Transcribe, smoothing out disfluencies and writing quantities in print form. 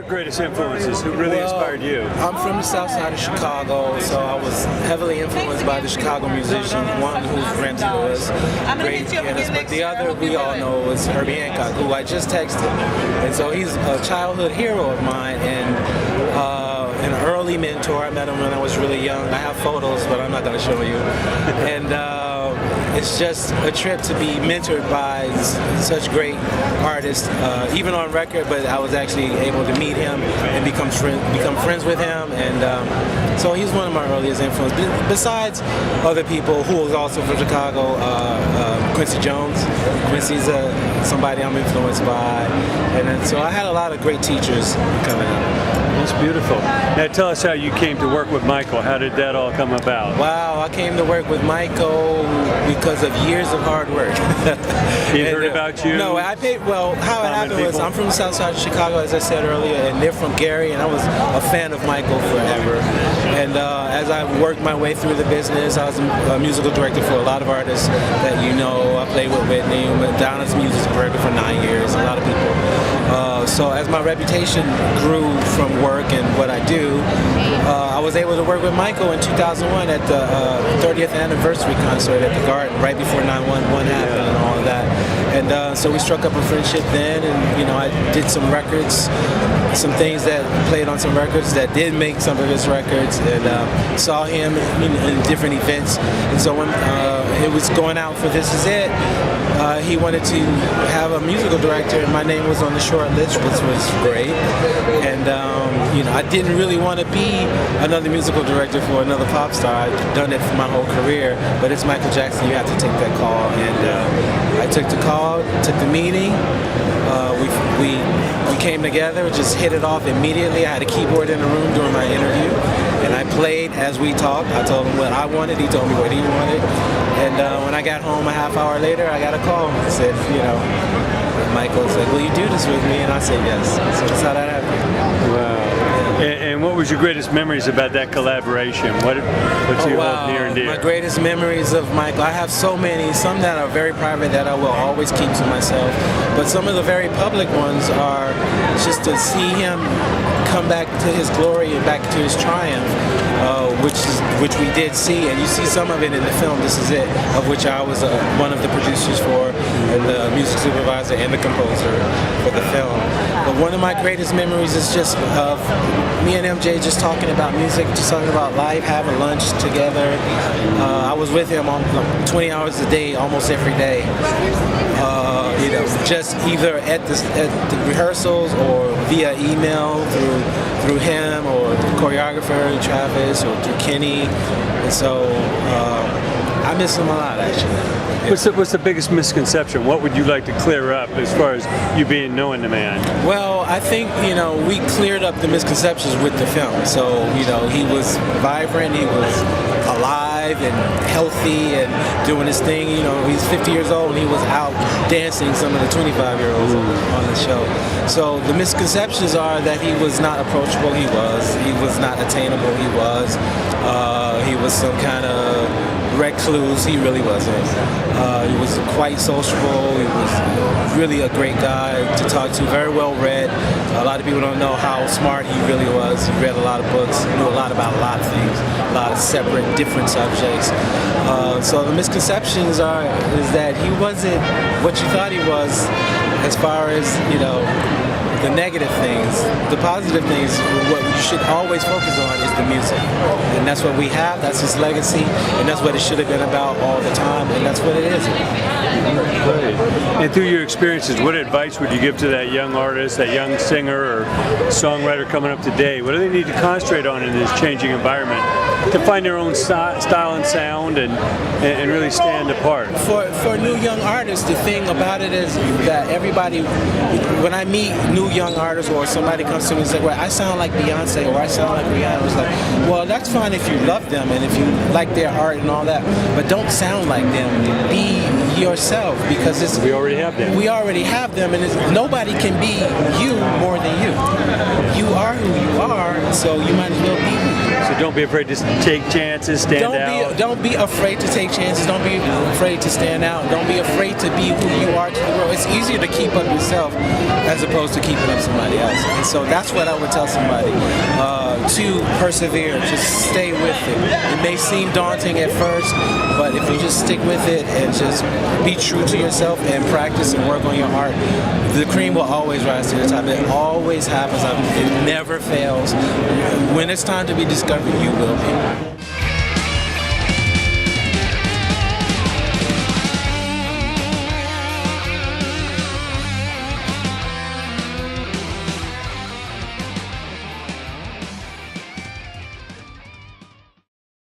your greatest influences? Who really inspired you? I'm from the south side of Chicago, so I was heavily influenced by the Chicago musicians. One who's Ramsey Lewis, great pianist, but the other we all know is Herbie Hancock, who I just texted. And so he's a childhood hero of mine and an early mentor. I met him when I was really young. I have photos, but I'm not going to show you. And it's just a trip to be mentored by such great artists, even on record, but I was actually able to meet him and become friends with him, and so he's one of my earliest influences. Besides other people who was also from Chicago, Quincy Jones. Quincy's somebody I'm influenced by, and then, so I had a lot of great teachers coming up. That's beautiful. Now tell us how you came to work with Michael. How did that all come about? Wow, I came to work with Michael because of years of hard work. He heard about you? No, how it happened was I'm from the south side of Chicago, as I said earlier, and they're from Gary, and I was a fan of Michael forever. And as I worked my way through the business, I was a musical director for a lot of artists that you know. I played with Whitney, Madonna's music director for 9 years, a lot of people. So as my reputation grew from work and what I do, I was able to work with Michael in 2001 at the 30th anniversary concert at the Garden, right before 9/11 happened and all of that. And so we struck up a friendship then, and you know, I did some records, some things that played on some records that did make some of his records, and saw him in different events. And so when it was going out for This Is It, he wanted to have a musical director, and my name was on the short list, which was great. And you know, I didn't really want to be another musical director for another pop star. I've done it for my whole career, but it's Michael Jackson. You have to take that call, and I took the call, took the meeting. We came together, just hit it off immediately. I had a keyboard in the room during my interview, and I played as we talked. I told him what I wanted, he told me what he wanted. And when I got home a half hour later, I got a call and said, you know, Michael said, will you do this with me? And I said yes. So that's how that happened. Wow. And what was your greatest memories about that collaboration? What do you hold near and dear? My greatest memories of Michael, I have so many, some that are very private that I will always keep to myself, but some of the very public ones are just to see him come back to his glory and back to his triumph, which we did see, and you see some of it in the film This Is It, of which I was one of the producers for, and the music supervisor and the composer for the film. But one of my greatest memories is just of me and MJ just talking about music, just talking about life, having lunch together. I was with him on 20 hours a day, almost every day. You know, just either at the rehearsals or via email through him or the choreographer Travis or through Kenny, and so I miss him a lot actually. What's the biggest misconception? What would you like to clear up as far as you knowing the man? Well, I think, you know, we cleared up the misconceptions with the film. So, you know, he was vibrant, he was alive and healthy and doing his thing. You know, he's 50 years old and he was out dancing some of the 25-year-olds on the show. So the misconceptions are that he was not approachable. He was not attainable. He was some kind of recluse. He really wasn't. He was quite sociable. He was really a great guy to talk to, very well read. A lot of people don't know how smart he really was. He read a lot of books, knew a lot about a lot of things, a lot of separate, different subjects. So the misconceptions is that he wasn't what you thought he was, as far as, you know, the negative things. The positive things, what you should always focus on is the music. And that's what we have, that's his legacy, and that's what it should have been about all the time, and that's what it is. Great. And through your experiences, what advice would you give to that young artist, that young singer or songwriter coming up today? What do they need to concentrate on in this changing environment to find their own style and sound and really stand apart? For new young artists, the thing about it is that everybody, when I meet new young artists or somebody comes to me and says, well, I sound like Beyonce or I sound like Rihanna, it's like, well, that's fine if you love them and if you like their art and all that, but don't sound like them. Be yourself, because we already have them. We already have them, and nobody can be you more than you. You are who you are, so you might as well be you. So So don't be afraid to take chances, stand out. Don't be afraid to take chances. Don't be afraid to stand out. Don't be afraid to be who you are to the world. It's easier to keep up yourself as opposed to keeping up somebody else. And so that's what I would tell somebody, to persevere. Just stay with it. It may seem daunting at first, but if you just stick with it and just be true to yourself and practice and work on your art, the cream will always rise to the top. It always happens. It never fails. When it's time to be discovered, you will be.